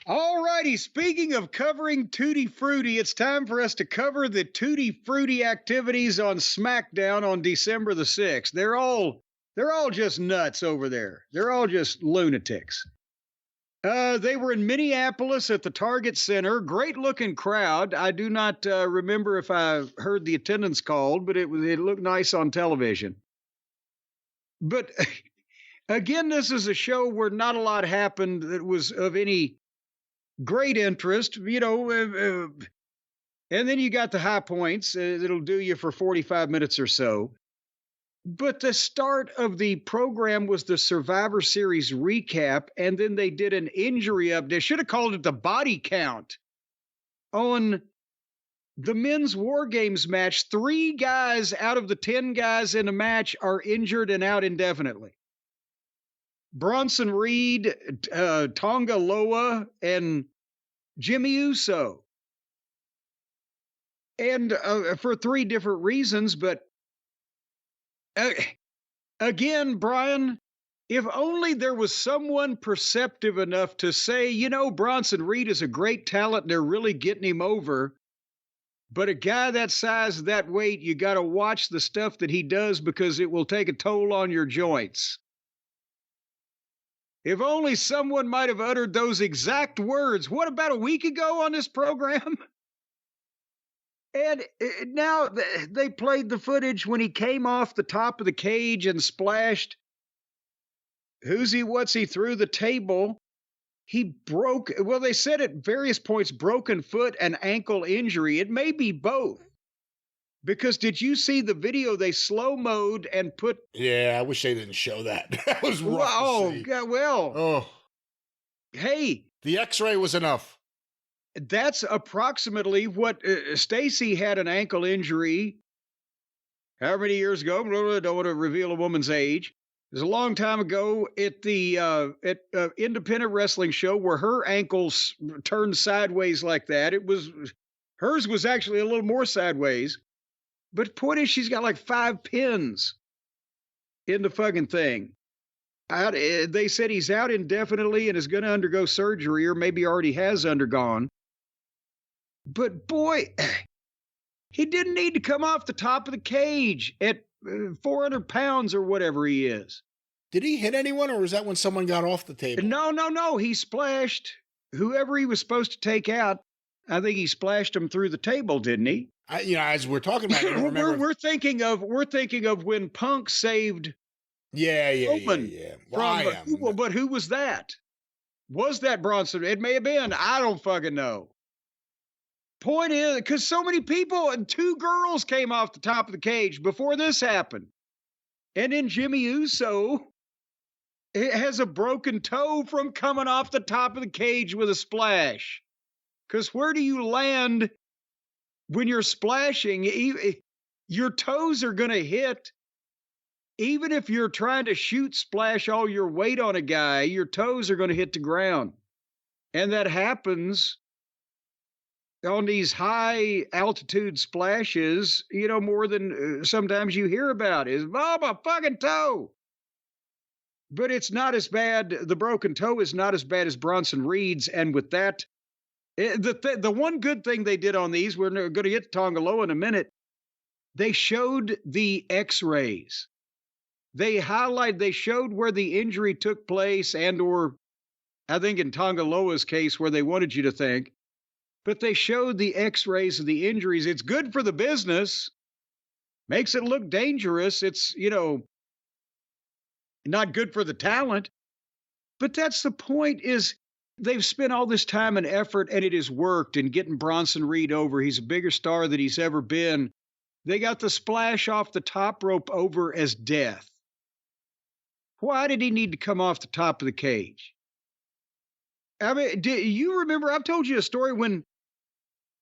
All righty. Speaking of covering Tutti Frutti, it's time for us to cover the Tutti Frutti activities on SmackDown on December the 6th. They're all just nuts over there. They're all just lunatics. They were in Minneapolis at the Target Center. Great looking crowd. I do not remember if I heard the attendance called, but it looked nice on television. But again, this is a show where not a lot happened that was of any great interest, and then you got the high points that'll do you for 45 minutes or so. But the start of the program was the Survivor Series recap, and then they did an injury update. They should have called it the body count. On the men's War Games match, 3 guys out of the 10 guys in the match are injured and out indefinitely. Bronson Reed, Tonga Loa, and Jimmy Uso. And for 3 different reasons, but again, Brian, if only there was someone perceptive enough to say, Bronson Reed is a great talent and they're really getting him over. But a guy that size, that weight, you got to watch the stuff that he does because it will take a toll on your joints. If only someone might have uttered those exact words. What, about a week ago on this program? And now they played the footage when he came off the top of the cage and splashed what's he through the table. He broke, well, they said at various points, broken foot and ankle injury. It may be both. Because did you see the video they slow-mo'd and put... Yeah, I wish they didn't show that. That was rough to see. Well. Oh. Hey. The x-ray was enough. That's approximately what... Stacy had an ankle injury how many years ago? I don't want to reveal a woman's age. It was a long time ago at the independent wrestling show where her ankles turned sideways like that. Hers was actually a little more sideways. But point is, she's got like 5 pins in the fucking thing. They said he's out indefinitely and is going to undergo surgery, or maybe already has undergone. But boy, he didn't need to come off the top of the cage at 400 pounds or whatever he is. Did he hit anyone, or was that when someone got off the table? No. He splashed whoever he was supposed to take out. I think he splashed him through the table, didn't he? As we're talking about, I don't remember. we're thinking of when Punk saved. Yeah. Well, but who was that? Was that Bronson? It may have been. I don't fucking know. Point is, because so many people and 2 girls came off the top of the cage before this happened, and then Jimmy Uso has a broken toe from coming off the top of the cage with a splash. Because where do you land when you're splashing? Your toes are going to hit. Even if you're trying to splash all your weight on a guy, your toes are going to hit the ground. And that happens on these high altitude splashes, more than sometimes you hear about is, my fucking toe. But it's not as bad. The broken toe is not as bad as Bronson Reed's. And with that, the one good thing they did on these, we're going to get to Tonga Loa in a minute. They showed the x-rays. They showed where the injury took place or I think in Tonga Loa's case where they wanted you to think, but they showed the x-rays of the injuries. It's good for the business. Makes it look dangerous. It's, not good for the talent. But that's the point is they've spent all this time and effort and it has worked in getting Bronson Reed over. He's a bigger star than he's ever been. They got the splash off the top rope over as death. Why did he need to come off the top of the cage? I mean, do you remember, I've told you a story when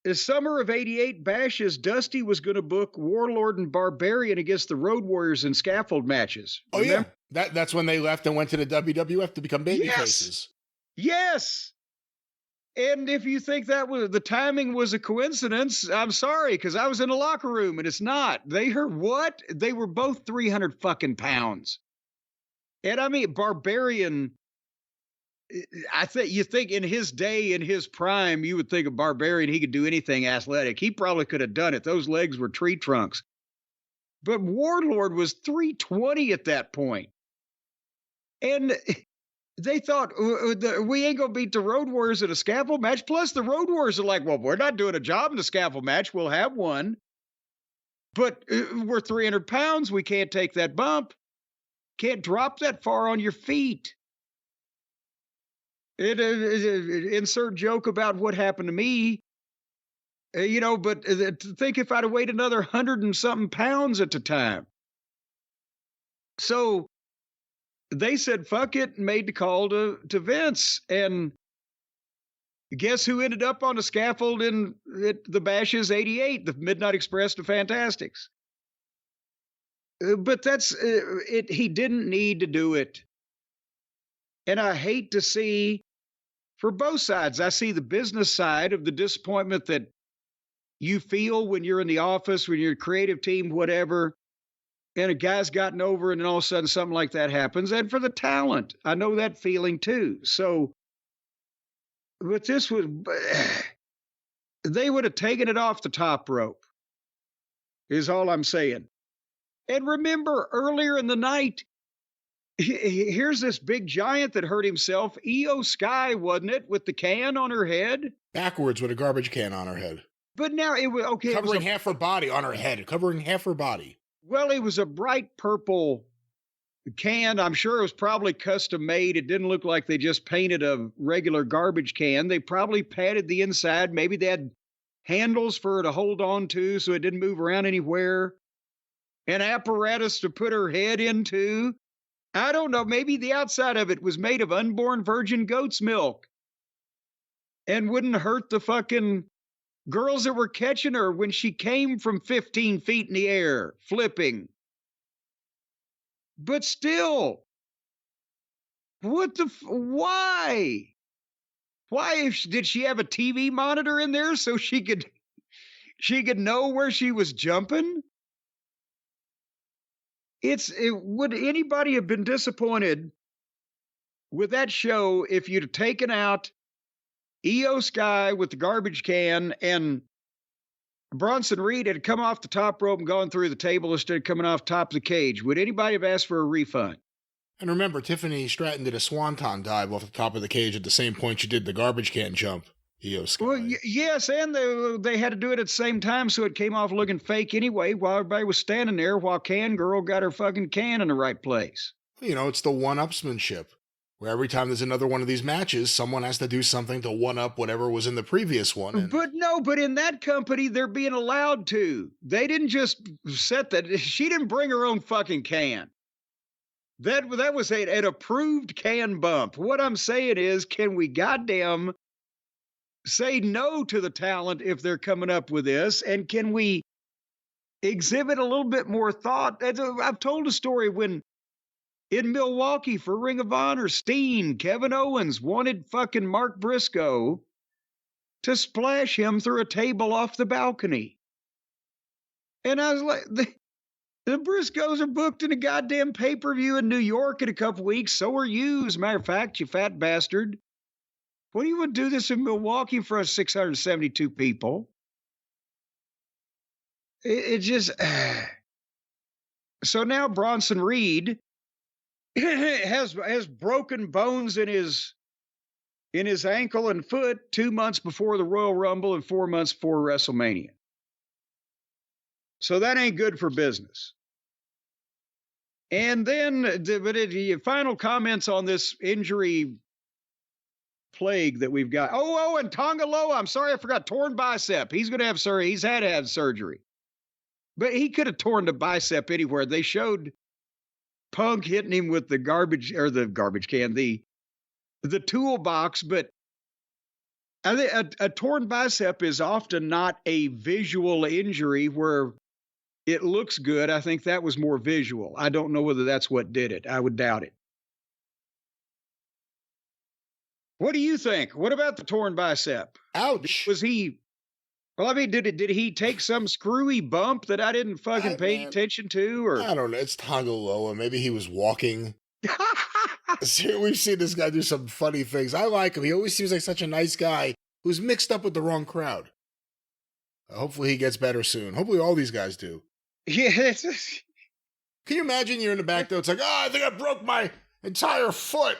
the summer of '88 Bashes, Dusty was going to book Warlord and Barbarian against the Road Warriors in scaffold matches. Remember? Oh, yeah. That's when they left and went to the WWF to become babyfaces. Yes. And if you think the timing was a coincidence, I'm sorry, because I was in the locker room and it's not. They heard what? They were both 300 fucking pounds. And I mean, Barbarian I think you think in his day, in his prime, you would think of Barbarian, he could do anything athletic. He probably could have done it. Those legs were tree trunks. But Warlord was 320 at that point. And they thought, we ain't going to beat the Road Warriors at a scaffold match. Plus, the Road Warriors are like, well, we're not doing a job in a scaffold match. We'll have one. But we're 300 pounds. We can't take that bump. Can't drop that far on your feet. Insert joke about what happened to me. But think if I'd have weighed another 100 and something pounds at the time. So they said, fuck it, and made the call to Vince. And guess who ended up on the scaffold in the Bashes 88, the Midnight Express, the Fantastics. But that's it. He didn't need to do it. And I hate to see, for both sides, I see the business side of the disappointment that you feel when you're in the office, when you're a creative team, whatever, and a guy's gotten over and then all of a sudden something like that happens. And for the talent, I know that feeling too. So, but this was, they would have taken it off the top rope, is all I'm saying. And remember, earlier in the night, here's this big giant that hurt himself. Eos Sky, wasn't it, with the can on her head? Backwards with a garbage can on her head. But now it was okay. Covering half her body on her head. Covering half her body. Well, it was a bright purple can. I'm sure it was probably custom made. It didn't look like they just painted a regular garbage can. They probably padded the inside. Maybe they had handles for her to hold on to so it didn't move around anywhere. An apparatus to put her head into. I don't know. Maybe the outside of it was made of unborn virgin goat's milk and wouldn't hurt the fucking girls that were catching her when she came from 15 feet in the air, flipping. But still, why? Why did she have a TV monitor in there so she could know where she was jumping? Would anybody have been disappointed with that show if you'd have taken out Eos Sky with the garbage can and Bronson Reed had come off the top rope and gone through the table instead of coming off top of the cage? Would anybody have asked for a refund? And remember, Tiffany Stratton did a swanton dive off the top of the cage at the same point she did the garbage can jump. Eos Sky. Well, yes, and they had to do it at the same time, so it came off looking fake anyway while everybody was standing there while Can Girl got her fucking can in the right place. It's the one-upsmanship, where every time there's another one of these matches, someone has to do something to one-up whatever was in the previous one. But in that company, they're being allowed to. They didn't just set that. She didn't bring her own fucking can. That was an approved can bump. What I'm saying is, can we goddamn say no to the talent if they're coming up with this? And can we exhibit a little bit more thought? I've told a story when in Milwaukee for Ring of Honor, Steen, Kevin Owens wanted fucking Mark Briscoe to splash him through a table off the balcony. And I was like, the Briscoes are booked in a goddamn pay-per-view in New York in a couple weeks. So are you, as a matter of fact, you fat bastard. What do you want to do this in Milwaukee for 672 people? It just... So now Bronson Reed has broken bones in his ankle and foot 2 months before the Royal Rumble and 4 months before WrestleMania. So that ain't good for business. And then the final comments on this injury plague that we've got. Oh, and Tonga Loa. I'm sorry, I forgot. Torn bicep. He's going to have surgery. He's had to have surgery. But he could have torn the bicep anywhere. They showed Punk hitting him with the garbage can, the toolbox. But I think a torn bicep is often not a visual injury where it looks good. I think that was more visual. I don't know whether that's what did it. I would doubt it. What do you think? What about the torn bicep? Ouch. Was he... Well, I mean, did he take some screwy bump that I didn't fucking pay attention to? Or I don't know. It's Tonga Loa. Maybe he was walking. See, we've seen this guy do some funny things. I like him. He always seems like such a nice guy who's mixed up with the wrong crowd. Hopefully he gets better soon. Hopefully all these guys do. Yeah. Can you imagine you're in the back though? It's like, oh, I think I broke my entire foot.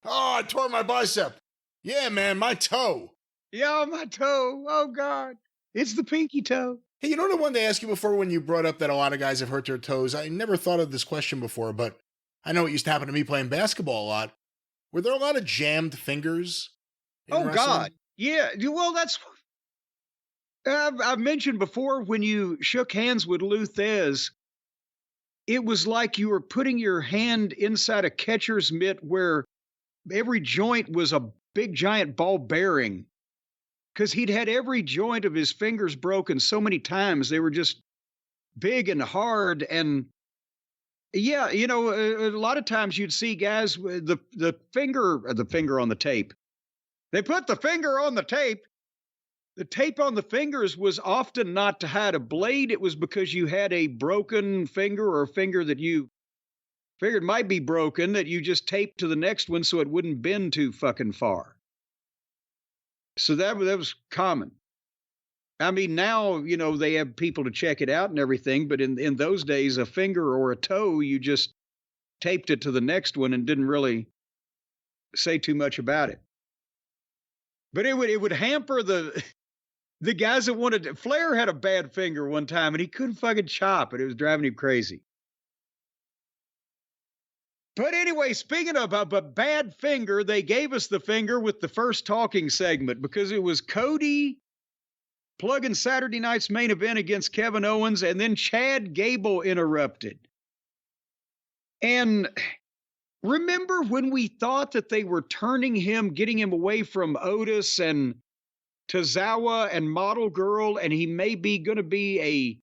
Oh, I tore my bicep. Yeah, man, my toe. Yeah, my toe. Oh, God. It's the pinky toe. Hey, you know what I wanted to ask you before when you brought up that a lot of guys have hurt their toes? I never thought of this question before, but I know it used to happen to me playing basketball a lot. Were there a lot of jammed fingers? Oh, wrestling? God. Yeah. Well, that's... I've mentioned before when you shook hands with Lou Thez, it was like you were putting your hand inside a catcher's mitt where every joint was a big giant ball bearing. Because he'd had every joint of his fingers broken so many times. They were just big and hard. And yeah, you know, a lot of times you'd see guys with the finger on the tape. They put the finger on the tape. The tape on the fingers was often not to hide a blade. It was because you had a broken finger or a finger that you figured might be broken that you just taped to the next one so it wouldn't bend too fucking far. So that was common. I mean, now, you know, they have people to check it out and everything, but in those days, a finger or a toe, you just taped it to the next one and didn't really say too much about it. But it would hamper the guys that wanted to. Flair had a bad finger one time and he couldn't fucking chop it. It was driving him crazy. But anyway, speaking of a bad finger, they gave us the finger with the first talking segment because it was Cody plugging Saturday night's main event against Kevin Owens, and then Chad Gable interrupted. And remember when we thought that they were turning him, getting him away from Otis and Tozawa and Model Girl, and he may be going to be a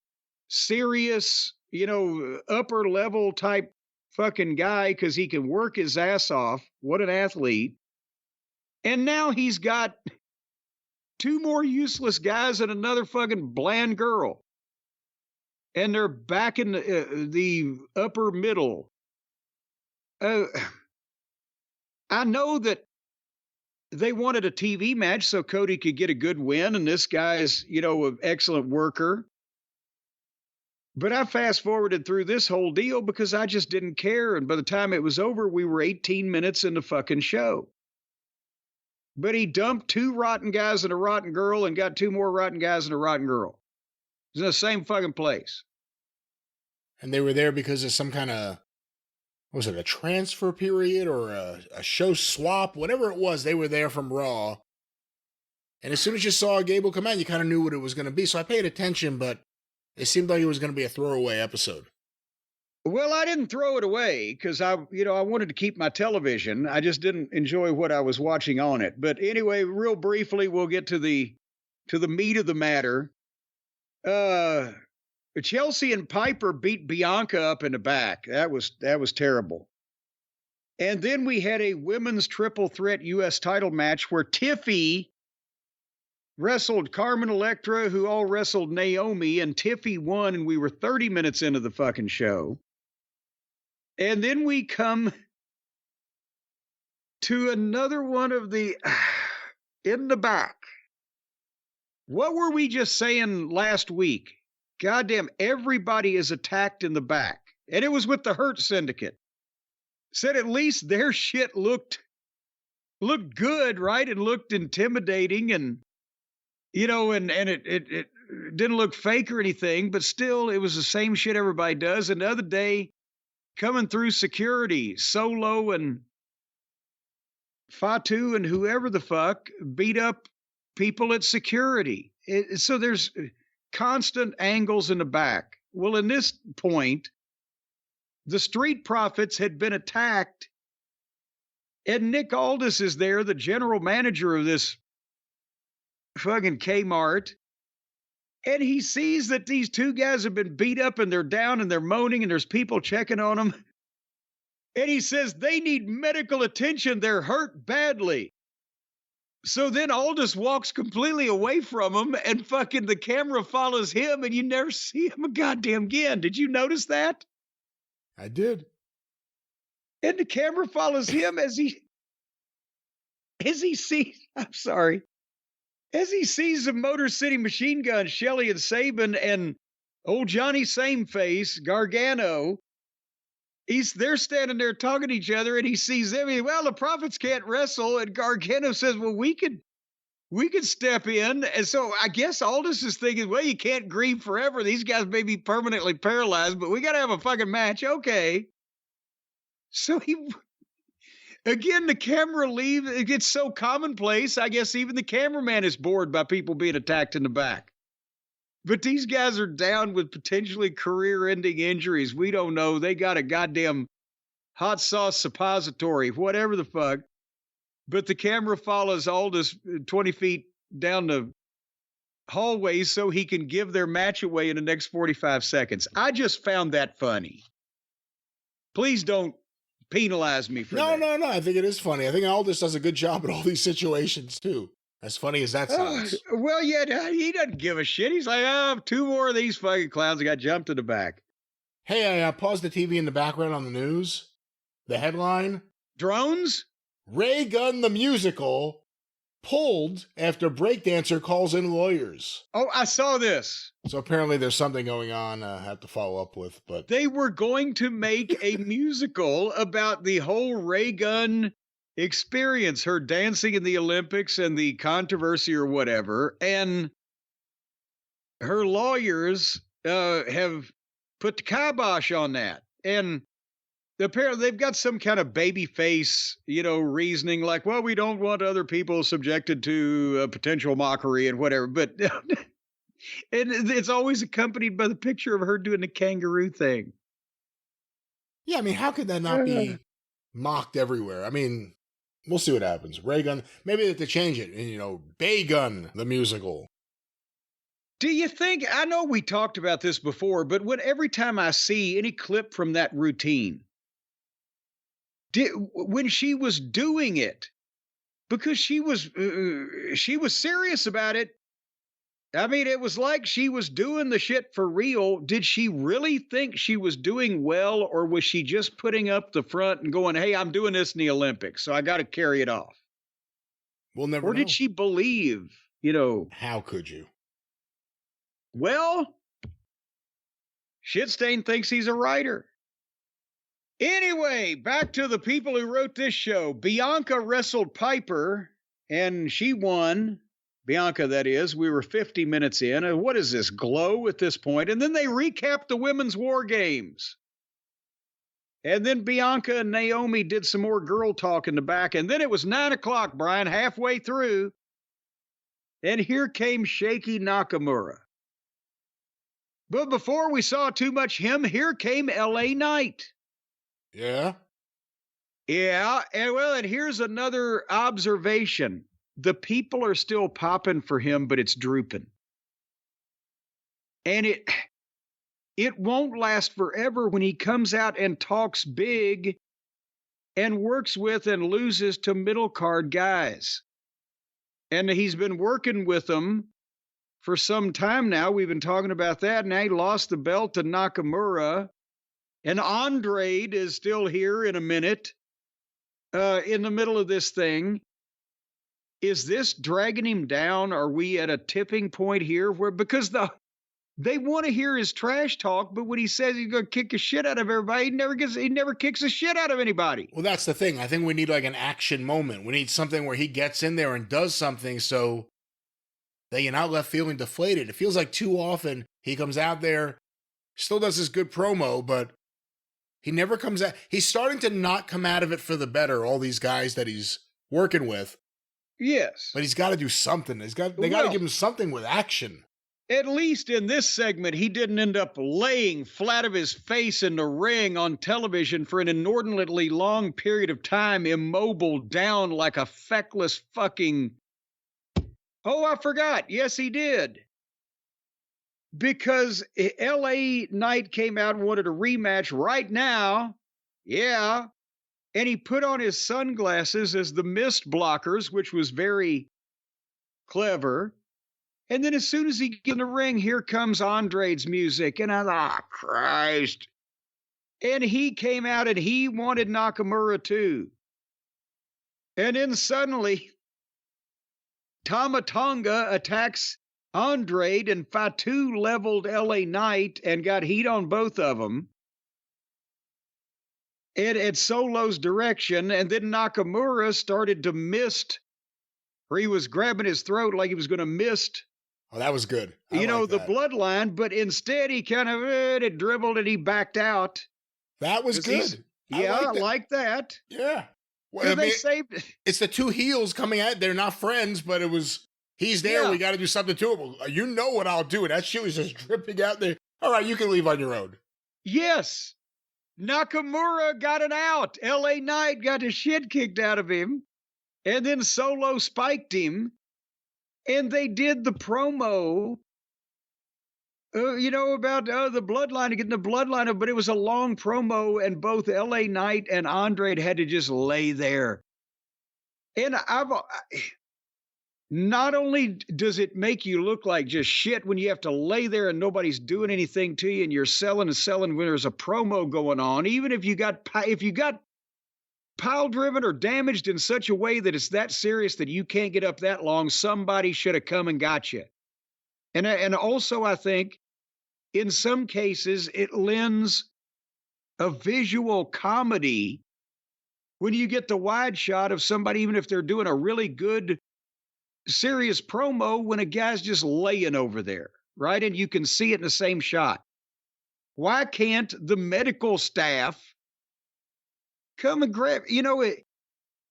serious, you know, upper level type fucking guy because he can work his ass off. What an athlete. And now he's got two more useless guys and another fucking bland girl. And they're back in the upper middle. I know that they wanted a TV match so Cody could get a good win, and this guy's, you know, an excellent worker. But I fast forwarded through this whole deal because I just didn't care. And by the time it was over, we were 18 minutes in the fucking show. But he dumped two rotten guys and a rotten girl and got two more rotten guys and a rotten girl. It was in the same fucking place. And they were there because of some kind of, what was it, a transfer period or a show swap? Whatever it was, they were there from Raw. And as soon as you saw Gable come out, you kind of knew what it was going to be. So I paid attention, but it seemed like it was going to be a throwaway episode. Well, I didn't throw it away because I wanted to keep my television. I just didn't enjoy what I was watching on it. But anyway, real briefly, we'll get to the meat of the matter. Chelsea and Piper beat Bianca up in the back. That was terrible. And then we had a women's triple threat U.S. title match where Tiffy wrestled Carmen Electra, who all wrestled Naomi, and Tiffy won, and we were 30 minutes into the fucking show. And then we come to another one of the in the back. What were we just saying last week? Goddamn, everybody is attacked in the back. And it was with the Hurt Syndicate. Said at least their shit looked good, right? It looked intimidating and, you know, and it didn't look fake or anything, but still it was the same shit everybody does. And the other day, coming through security, Solo and Fatu and whoever the fuck beat up people at security. So there's constant angles in the back. Well, in this point, the Street Profits had been attacked, and Nick Aldis is there, the general manager of this fucking Kmart, and he sees that these two guys have been beat up and they're down and they're moaning and there's people checking on them. And he says they need medical attention. They're hurt badly. So then Aldis walks completely away from him and fucking the camera follows him and you never see him a goddamn again. Did you notice that? I did. And the camera follows him as he sees, I'm sorry, as he sees the Motor City Machine Gun, Shelley and Sabin, and old Johnny Sameface, Gargano. They're standing there talking to each other, and he sees them. Well, the Prophets can't wrestle, and Gargano says, "Well, we could step in." And so I guess Aldous is thinking, well, you can't grieve forever. These guys may be permanently paralyzed, but we got to have a fucking match. Okay. So again, the camera leaves. It gets so commonplace. I guess even the cameraman is bored by people being attacked in the back. But these guys are down with potentially career-ending injuries. We don't know. They got a goddamn hot sauce suppository, whatever the fuck. But the camera follows Aldous 20 feet down the hallway so he can give their match away in the next 45 seconds. I just found that funny. Please don't penalize me for that. No. I think it is funny. I think Aldous does a good job at all these situations, too. As funny as that sounds. Well, yeah, he doesn't give a shit. He's like, 2 more of these fucking clowns got jumped in the back. Hey, I paused the TV in the background on the news. The headline. Drones? Raygun the musical pulled after breakdancer calls in lawyers. Oh, I saw this. So apparently there's something going on I have to follow up with. But they were going to make a musical about the whole Raygun experience, her dancing in the Olympics and the controversy or whatever, and her lawyers have put the kibosh on that. And apparently they've got some kind of baby face, reasoning like, well, we don't want other people subjected to a potential mockery and whatever. But and it's always accompanied by the picture of her doing the kangaroo thing. Yeah, I mean, how could that not be mocked everywhere? I mean, we'll see what happens. Raygun, maybe they have to change it. Baygun, the musical. Do you think, I know we talked about this before, but every time I see any clip from that routine, when she was doing it, because she was serious about it. I mean, it was like she was doing the shit for real. Did she really think she was doing well, or was she just putting up the front and going, hey, I'm doing this in the Olympics, so I got to carry it off? We'll never know. Or did she believe, How could you? Well, Shitstain thinks he's a writer. Anyway, back to the people who wrote this show. Bianca wrestled Piper, and she won. Bianca, that is. We were 50 minutes in. And what is this, Glow at this point? And then they recapped the Women's War Games. And then Bianca and Naomi did some more girl talk in the back. And then it was 9 o'clock, Brian, halfway through. And here came Shaky Nakamura. But before we saw too much him, here came L.A. Knight. Yeah? Yeah, and here's another observation. The people are still popping for him, but it's drooping. And it won't last forever when he comes out and talks big and works with and loses to middle card guys. And he's been working with them for some time now. We've been talking about that. Now he lost the belt to Nakamura. And Andrade is still here in a minute, in the middle of this thing. Is this dragging him down? Are we at a tipping point here because they want to hear his trash talk, but when he says he's going to kick the shit out of everybody, he never kicks the shit out of anybody. Well, that's the thing. I think we need like an action moment. We need something where he gets in there and does something so that you're not left feeling deflated. It feels like too often he comes out there, still does his good promo, but he never comes out. He's starting to not come out of it for the better, all these guys that he's working with. Yes. But he's got to do something. They got to give him something with action. At least in this segment, he didn't end up laying flat of his face in the ring on television for an inordinately long period of time, immobile, down like a feckless fucking... Oh, I forgot. Yes, he did. Because L.A. Knight came out and wanted a rematch right now. Yeah. And he put on his sunglasses as the mist blockers, which was very clever. And then as soon as he gets in the ring, here comes Andrade's music. And I thought, oh, Christ. And he came out and he wanted Nakamura too. And then suddenly, Tama Tonga attacks Andrade, and Fatu leveled LA Knight and got heat on both of them. And at Solo's direction, and then Nakamura started to mist, or he was grabbing his throat like he was going to mist. Oh, that was good. The bloodline, but instead he kind of it dribbled and he backed out. That was good. I like that. Yeah. Well, they saved it. It's the two heels coming at. They're not friends, but it was he's there. Yeah. We got to do something to him. You know what I'll do. And that shit was just dripping out there. All right, you can leave on your own. Yes. Nakamura got an out. LA Knight got his shit kicked out of him. And then Solo spiked him. And they did the promo, about the bloodline, getting the bloodline, but it was a long promo, and both LA Knight and Andrade had to just lay there. And not only does it make you look like just shit when you have to lay there and nobody's doing anything to you and you're selling and selling when there's a promo going on, even if you got pile driven or damaged in such a way that it's that serious that you can't get up that long, somebody should have come and got you. And also I think in some cases it lends a visual comedy when you get the wide shot of somebody, even if they're doing a really good serious promo, when a guy's just laying over there, right? And you can see it in the same shot. Why can't the medical staff come and grab,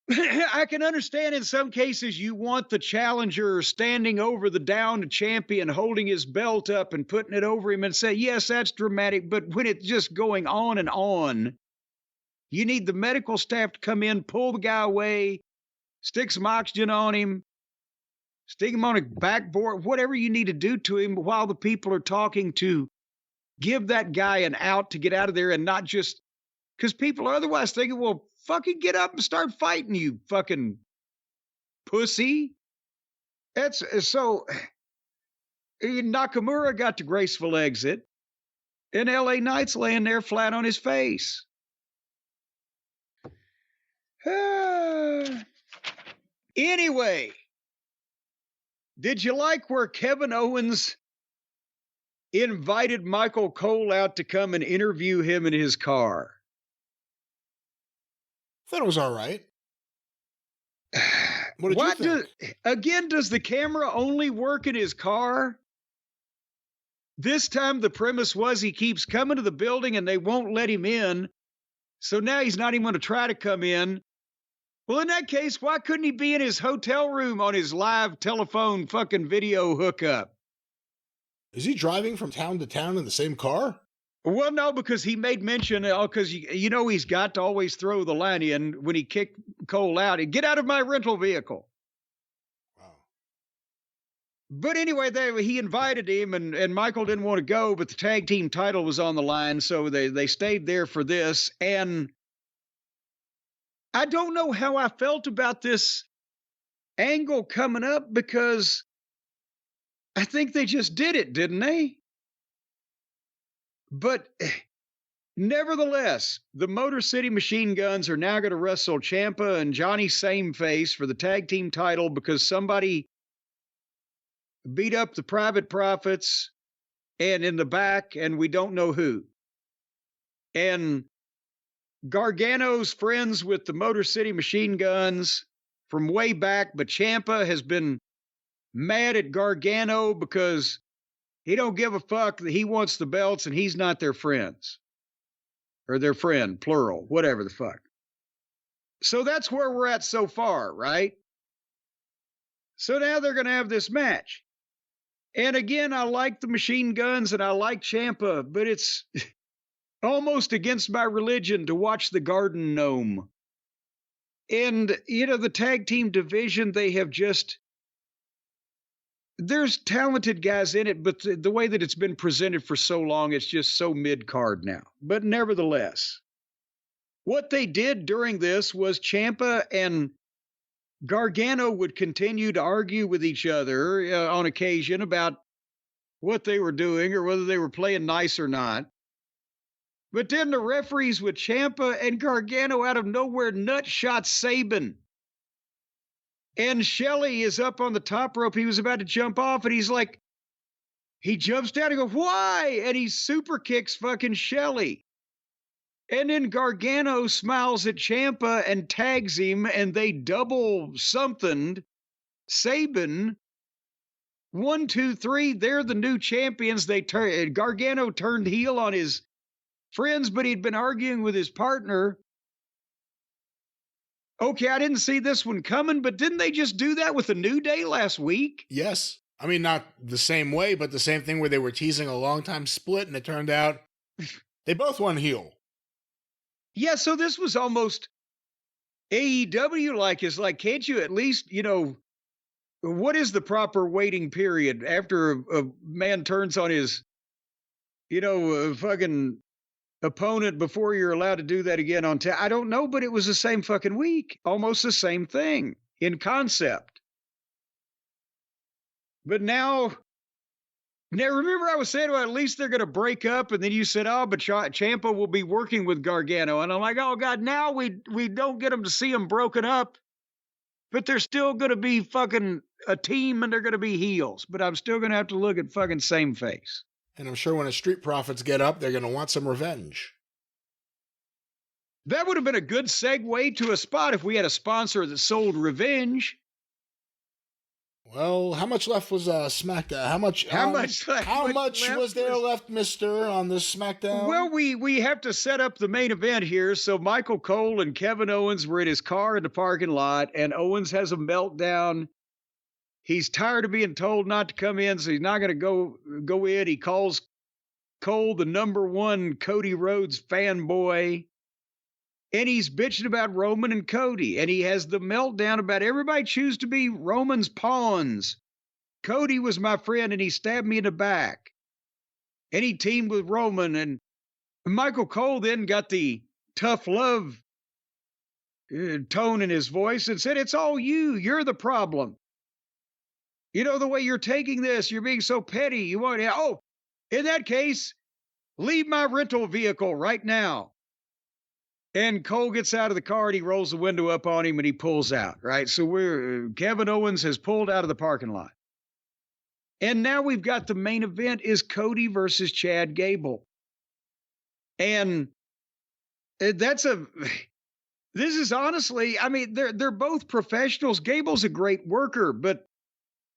I can understand in some cases you want the challenger standing over the downed champion, holding his belt up and putting it over him and say, yes, that's dramatic. But when it's just going on and on, you need the medical staff to come in, pull the guy away, stick some oxygen on him, stick him on a backboard, whatever you need to do to him while the people are talking, to give that guy an out to get out of there, and not just because people are otherwise thinking, well, fucking get up and start fighting, you fucking pussy. That's so. Nakamura got the graceful exit, and LA Knight's laying there flat on his face. Anyway, did you like where Kevin Owens invited Michael Cole out to come and interview him in his car? I thought it was all right. What did you think? Does the camera only work in his car? This time the premise was he keeps coming to the building and they won't let him in. So now he's not even going to try to come in. Well, in that case, why couldn't he be in his hotel room on his live telephone fucking video hookup? Is he driving from town to town in the same car? Well, no, because he made mention, because he's got to always throw the line in when he kicked Cole out. Get out of my rental vehicle. Wow. But anyway, he invited him, and Michael didn't want to go, but the tag team title was on the line, so they stayed there for this. And I don't know how I felt about this angle coming up, because I think they just did it, didn't they? But nevertheless, the Motor City Machine Guns are now going to wrestle Ciampa and Johnny Sameface for the tag team title because somebody beat up the Private Profits and in the back, and we don't know who. And Gargano's friends with the Motor City Machine Guns from way back, but Ciampa has been mad at Gargano because he don't give a fuck that he wants the belts and he's not their friends. Or their friend, plural, whatever the fuck. So that's where we're at so far, right? So now they're going to have this match. And again, I like the Machine Guns and I like Ciampa, but it's almost against my religion to watch the Garden Gnome. And, the tag team division, they have just... There's talented guys in it, but the way that it's been presented for so long, it's just so mid-card now. But nevertheless, what they did during this was Ciampa and Gargano would continue to argue with each other on occasion about what they were doing or whether they were playing nice or not. But then the referees with Ciampa and Gargano out of nowhere nut shot Sabin. And Shelley is up on the top rope. He was about to jump off, and he's like, he jumps down and goes, why? And he super kicks fucking Shelley. And then Gargano smiles at Ciampa and tags him, and they double something. Sabin, 1, 2, 3, they're the new champions. Gargano turned heel on his friends, but he'd been arguing with his partner. Okay, I didn't see this one coming, but didn't they just do that with the New Day last week? Yes. I mean, not the same way, but the same thing where they were teasing a long-time split, and it turned out they both went heel. Yeah, so this was almost AEW-like. Is like, can't you at least, what is the proper waiting period after a man turns on his, fucking opponent before you're allowed to do that again on I don't know, but it was the same fucking week. Almost the same thing in concept. But now remember I was saying, well, at least they're going to break up, and then you said, oh, but Ciampa will be working with Gargano. And I'm like, oh, God, now we don't get them to see them broken up, but they're still going to be fucking a team, and they're going to be heels. But I'm still going to have to look at fucking same face. And I'm sure when the Street Profits get up, they're going to want some revenge. That would have been a good segue to a spot if we had a sponsor that sold revenge. Well, how much left was SmackDown? How much was there left, mister, on this SmackDown? Well, we have to set up the main event here. So Michael Cole and Kevin Owens were in his car in the parking lot, and Owens has a meltdown. He's tired of being told not to come in, so he's not going to go in. He calls Cole the #1 Cody Rhodes fanboy. And he's bitching about Roman and Cody. And he has the meltdown about everybody choose to be Roman's pawns. Cody was my friend, and he stabbed me in the back. And he teamed with Roman. And Michael Cole then got the tough love tone in his voice and said, it's all you. You're the problem. The way you're taking this, you're being so petty. You want, in that case, leave my rental vehicle right now. And Cole gets out of the car, and he rolls the window up on him, and he pulls out, right? So Kevin Owens has pulled out of the parking lot. And now we've got the main event is Cody versus Chad Gable. And this is honestly, I mean, they're both professionals. Gable's a great worker, but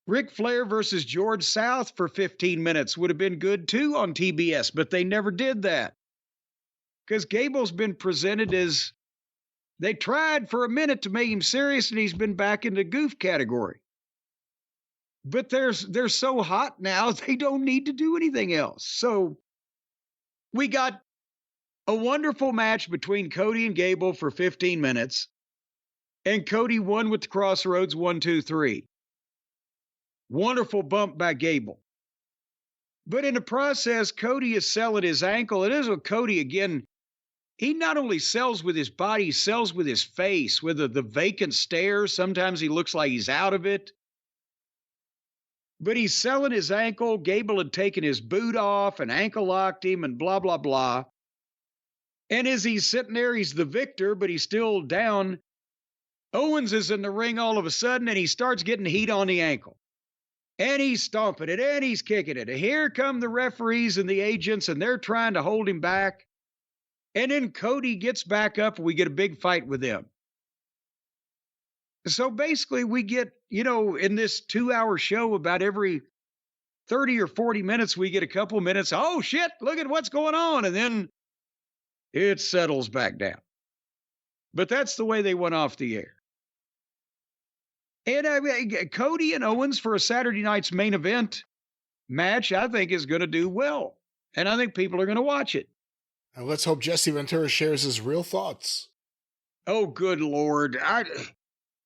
Ric Flair versus George South for 15 minutes would have been good too on TBS, but they never did that. Because Gable's been presented as, they tried for a minute to make him serious, and he's been back in the goof category. But they're so hot now, they don't need to do anything else. So we got a wonderful match between Cody and Gable for 15 minutes. And Cody won with the Crossroads 1, 2, 3. Wonderful bump by Gable. But in the process, Cody is selling his ankle. It is with Cody again. He not only sells with his body, he sells with his face, with the vacant stare. Sometimes he looks like he's out of it. But he's selling his ankle. Gable had taken his boot off and ankle locked him and blah, blah, blah. And as he's sitting there, he's the victor, but he's still down. Owens is in the ring all of a sudden, and he starts getting heat on the ankle. And he's stomping it, and he's kicking it. And here come the referees and the agents, and they're trying to hold him back. And then Cody gets back up, and we get a big fight with them. So basically, we get, in this 2-hour show, about every 30 or 40 minutes, we get a couple minutes. Oh, shit, look at what's going on. And then it settles back down. But that's the way they went off the air. And Cody and Owens for a Saturday night's main event match, I think, is going to do well. And I think people are going to watch it. Now let's hope Jesse Ventura shares his real thoughts. Oh, good Lord.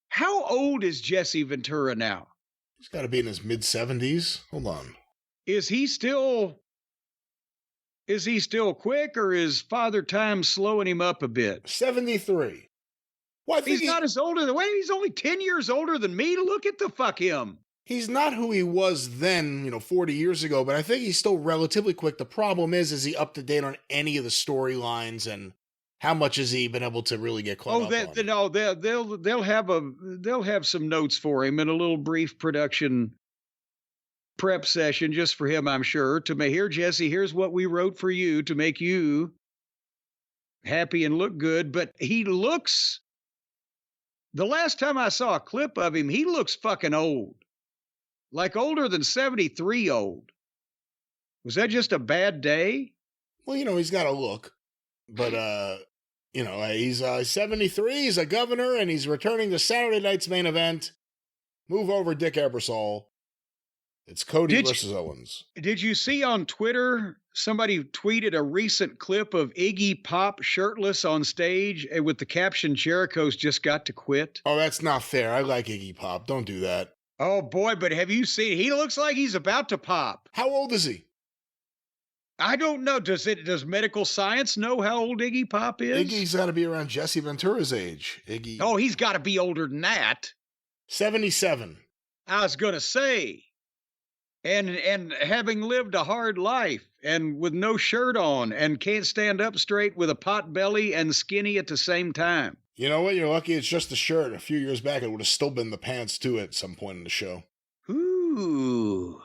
How old is Jesse Ventura now? He's got to be in his mid-70s. Hold on. Is he still quick, or is Father Time slowing him up a bit? 73. Well, He's not as older than, he's only 10 years older than me. Look at the fuck him. He's not who he was then, 40 years ago, but I think he's still relatively quick. The problem is he up to date on any of the storylines, and how much has he been able to really get caught up on? No, they'll have some notes for him in a little brief production prep session just for him, I'm sure. Here, Jesse, here's what we wrote for you to make you happy and look good. But he looks, the last time I saw a clip of him, he looks fucking old. Like older than 73 old. Was that just a bad day? Well, he's got a look. But, he's 73, he's a governor, and he's returning to Saturday night's main event. Move over, Dick Ebersol. It's Cody versus Owens. Did you see on Twitter, somebody tweeted a recent clip of Iggy Pop shirtless on stage with the caption, Jericho's just got to quit? Oh, that's not fair. I like Iggy Pop. Don't do that. Oh, boy, but have you seen? He looks like he's about to pop. How old is he? I don't know. Does medical science know how old Iggy Pop is? Iggy's got to be around Jesse Ventura's age. Iggy. Oh, he's got to be older than that. 77. I was going to say. And having lived a hard life and with no shirt on and can't stand up straight with a pot belly and skinny at the same time. You know what? You're lucky it's just the shirt. A few years back, it would have still been the pants, too, at some point in the show. Ooh.